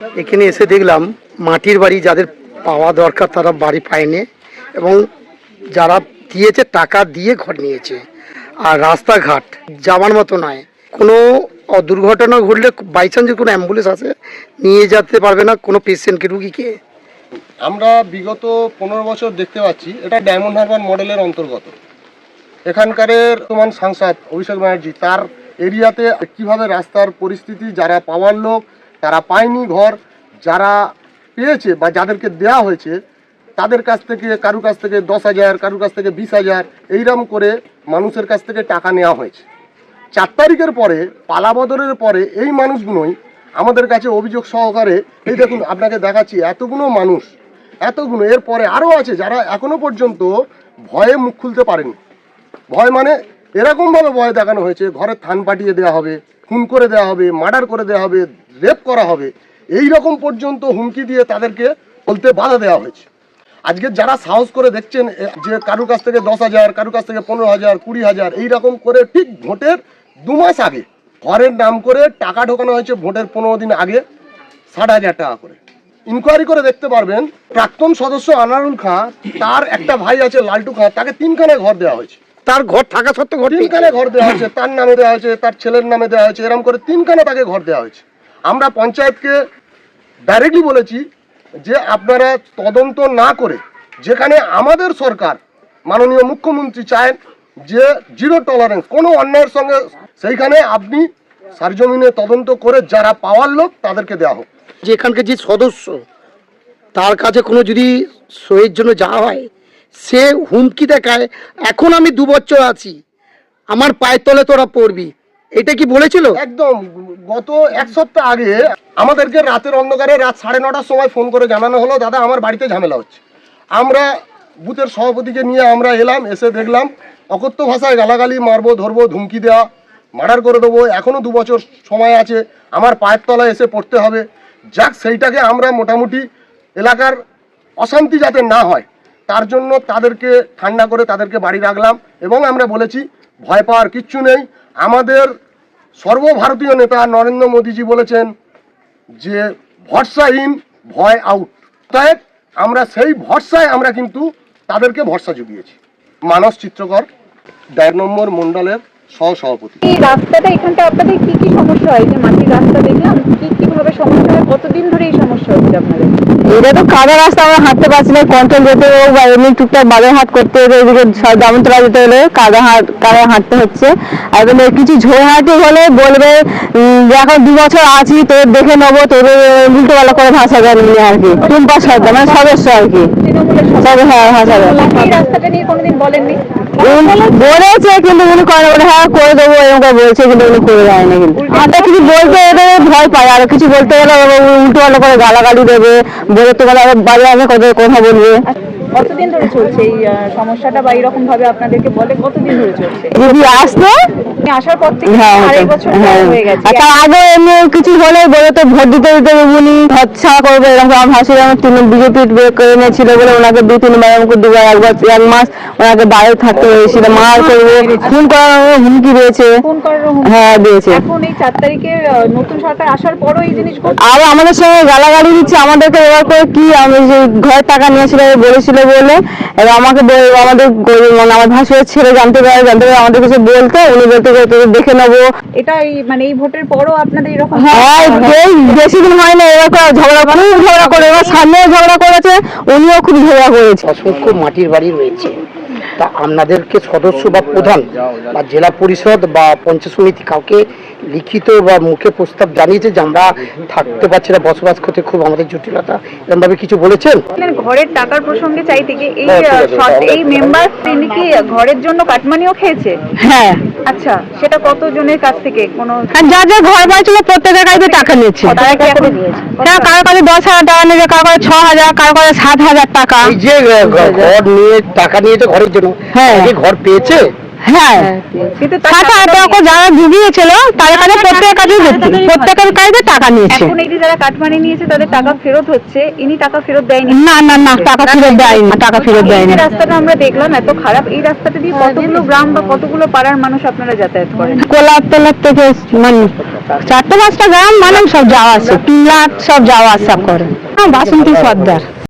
এখানে এসে দেখলাম মাটির বাড়ি যাদের পাওয়া দরকার তারা বাড়ি পায়নি, এবং যারা দিয়েছে টাকা দিয়ে ঘর নিয়েছে। আর রাস্তাঘাট যাওয়ার মতো নয়, কোনো দুর্ঘটনা ঘটলে বাই চান্স কোনো অ্যাম্বুলেন্স আসে নিয়ে যেতে পারবে না কোনো পেশেন্টকে, রুগীকে। আমরা বিগত 15 বছর দেখতে পাচ্ছি, এটা ডায়মন্ড হারবার মডেলের অন্তর্গত। এখানকার বর্তমান সাংসদ অভিষেক ব্যানার্জি তার এরিয়াতে কিভাবে রাস্তার পরিস্থিতি, যারা পাওয়ার লোক তারা পায়নি ঘর, যারা পেয়েছে বা যাদেরকে দেওয়া হয়েছে তাদের কাছ থেকে কারুর কাছ থেকে 10,000, কারুর কাছ থেকে 20,000 এইরকম করে মানুষের কাছ থেকে টাকা নেওয়া হয়েছে। 4 তারিখের পরে পালাবদলের পরে এই মানুষগুলোই আমাদের কাছে অভিযোগ সহকারে, এই দেখুন আপনাকে দেখাচ্ছি, এতগুলো মানুষ, এতগুলো, এরপরে আরও আছে যারা এখনো পর্যন্ত ভয়ে মুখ খুলতে পারেনি। ভয় মানে এরকমভাবে ভয় দেখানো হয়েছে, ঘরে থান পাঠিয়ে দেওয়া হবে, খুন করে দেওয়া হবে, মার্ডার করে দেওয়া হবে, রেপ করা হবে, এই রকম পর্যন্ত হুমকি দিয়ে তাদেরকে বলতে বাধা দেওয়া হয়েছে। আজকে যারা সাহস করে দেখছেন যে কারুর কাছ থেকে 10,000, কারুর কাছ থেকে 15,000, 20,000 এইরকম করে ঠিক ভোটের 2 মাস আগে ঘরের নাম করে টাকা ঢোকানো হয়েছে, ভোটের 15 দিন আগে 60,000 টাকা করে। ইনকোয়ারি করে দেখতে পারবেন, প্রাক্তন সদস্য আনারুল খাঁ, তার একটা ভাই আছে লালটু খাঁ, তাকে 3খানে ঘর দেওয়া হয়েছে। তার ঘর থাকা সত্ত্বেও 3খানে ঘর দেওয়া হয়েছে, তার নামে দেওয়া হয়েছে, তার ছেলের নামে দেওয়া হয়েছে, এরকম করে 3খানে তাকে ঘর দেওয়া হয়েছে। আমরা পঞ্চায়েতকে ডাইরেক্টলি বলেছি যে আপনারা তদন্ত না করে, যেখানে আমাদের সরকার মাননীয় মুখ্যমন্ত্রী চায় যে 0 টলারেন্স কোনো অন্যায়ের সঙ্গে, সেইখানে আপনি সরজমিনে তদন্ত করে যারা পাওয়ার লোক তাদেরকে দেওয়া হোক। যে এখানকার যে সদস্য তার কাছে কোনো যদি সইয়ের জন্য যাওয়া হয়, সে হুমকি দেখায়, এখন আমি 2 বছর আছি, আমার পায়ের তলে তোরা পড়বি, এটা কি বলেছিল? একদম গত 1 সপ্তাহ আগে আমাদেরকে রাতের অন্ধকারে রাত 9:30টার সময় ফোন করে জানানো হলো, দাদা আমার বাড়িতে ঝামেলা হচ্ছে। আমরা বুথের সভাপতিকে নিয়ে আমরা এলাম, এসে দেখলাম অকথ্য ভাষায় গালাগালি, মারবো ধরবো, ধুমকি দেওয়া, মার্ডার করে দেবো, এখনও 2 বছর সময় আছে, আমার পায়ের তলায় এসে পড়তে হবে। যাক, সেইটাকে আমরা মোটামুটি এলাকার অশান্তি যাতে না হয় তার জন্য তাদেরকে ঠান্ডা করে তাদেরকে বাড়ি রাখলাম, এবং আমরা বলেছি ভয় পাওয়ার কিচ্ছু নেই। আমাদের সর্বভারতীয় নেতা নরেন্দ্র মোদীজি বলেছেন যে ভরসাহীন ভয় আউট। তাই আমরা সেই ভরসায় আমরা কিন্তু তাদেরকে ভরসা জুগিয়েছি। মানস চিত্রকর, 1.5 নম্বর মণ্ডলের সহসভাপতি। এই রাস্তাটা এখানটা আপনাদের কি কি সমস্যা হয়? যে মাটির রাস্তা দেখলাম, কিভাবে সমস্যা হয়, কতদিন ধরে এই সমস্যা হচ্ছে আপনাদের? এটা তো কাদা রাস্তা, আমরা হাঁটতে পারছি না, কন্ট্রোল যেতে হোক বা এমনি টুকটাক বাজার হাট করতে হলে, এদিকে দামতলা যেতে হলে কাদা হাঁটতে হচ্ছে। আর কিছু ঝোড়হাটি হলে বলবে যে এখন 2 বছর আছি, তোর দেখে নেবো, তোর উল্টোপাল্টা করে ভাষা নিয়ে আর কি, টুম্পা সর্দার মানে সদস্য আর কি। হ্যাঁ, এই রাস্তাটা নিয়ে কোনোদিন বলেননি? বলেছে কিন্তু উনি করে, বলে হ্যাঁ করে দেবো এরকম বলছে, কিন্তু উনি করে দেয়নি। কিন্তু আমরা কিছু বলতে এলে ভয় পাই, আর কিছু বলতে গেলে উল্টো পাল্টা করে গালাগালি দেবে, বলে তো গেলে বাজারে কথা বলবে। কতদিন ধরে চলছে এই সমস্যাটা, বা এরকম ভাবে আপনাদেরকে বলে কতদিন ধরে চলছে? যদি আসতো আসার পর থেকে 2.5 বছর হয়ে গেছে। তার আগে এমনি কিছু হলে বলে তো ভোট দিতে দিতে উনি হচ্ছা করবে, এরকম আমার ভাসুর আমার বিজেপি এনেছিল বলে ওনাকে 2-3 বার, আমাকে 2 বার, 1 মাস ওনাকে বাইরে থাকতে হয়েছিল, মার করবে, খুন করার হুমকি দিয়েছে। হ্যাঁ দিয়েছে। এখন এই 4 তারিখে নতুন সরকার আসার পরও এই জিনিস আর আমাদের সঙ্গে গালাগালি দিচ্ছে, আমাদেরকে এবার করে কি আমি যে ঘরের টাকা নিয়েছিল বলেছিল বলে, এবার আমাকে আমাদের মানে আমার ভাসুরের ছেলে জানতে পারে আমাদের কিছু বলতে, উনি বলতে দেখে নেবো। এটা মানে এই ভোটের পরও আপনাদের এরকম? হ্যাঁ, বেশি দিন হয় না, এবার ঝগড়া করে, এবার সামনেও ঝগড়া করেছে, উনিও খুব ঝগড়া করেছে। অসংখ্য মাটির বাড়ি রয়েছে, তা আপনাদেরকে সদস্য বা প্রধান বা জেলা পরিষদ বা পঞ্চায়েত সমিতি কাউকে লিখিত বা মুখে প্রস্তাব জানিয়েছে যে আমরা থাকতে পারছি না, বসবাস করতে খুব আমাদের জটিলতা, এরকম ভাবে কিছু বলেছেন? ঘরের টাকার প্রসঙ্গে চাইতে গিয়ে এই মেম্বার তিনি কি ঘরের জন্য কাটমানিও খেয়েছে? হ্যাঁ। আচ্ছা, সেটা কতজনের কাছ থেকে? কোনো যা যা ঘর বাড়ি ছিল প্রত্যেকের কাছে টাকা নিচ্ছে। কারো কাছে 10,000 টাকা নিয়েছে, কারো কাছে 6,000, কারো কাছে 7,000 টাকা। এই যে ঘর নিয়ে টাকা নিয়েছে ঘরের জন্য, হ্যাঁ ঘর পেয়েছে? হ্যাঁ কিন্তু তার টাকা টাকাটা টাকা যারা ডুবিয়েছিল তাদের কাছে প্রত্যেকের কাছে প্রত্যেকের কাছে টাকা নিয়েছে। এখন এই যে যারা কাটমানি নিয়েছে তাদের টাকা ফেরত হচ্ছে, ইনি টাকা ফেরত দেয়নি। না না না, টাকা ফেরত দেয়নি, টাকা ফেরত এই দেয়নি। যে রাস্তাটা আমরা দেখলাম এত খারাপ, এই রাস্তাটা দিয়ে কতগুলো গ্রাম বা কতগুলো পাড়ার মানুষ আপনারা যাতায়াত করেন? কোলার টোলার থেকে মানে 4-5টা গ্রাম মানুষ সব যাওয়া আসে, 3 লাখ সব যাওয়া আসা করে। বাসন্তী সর্দার।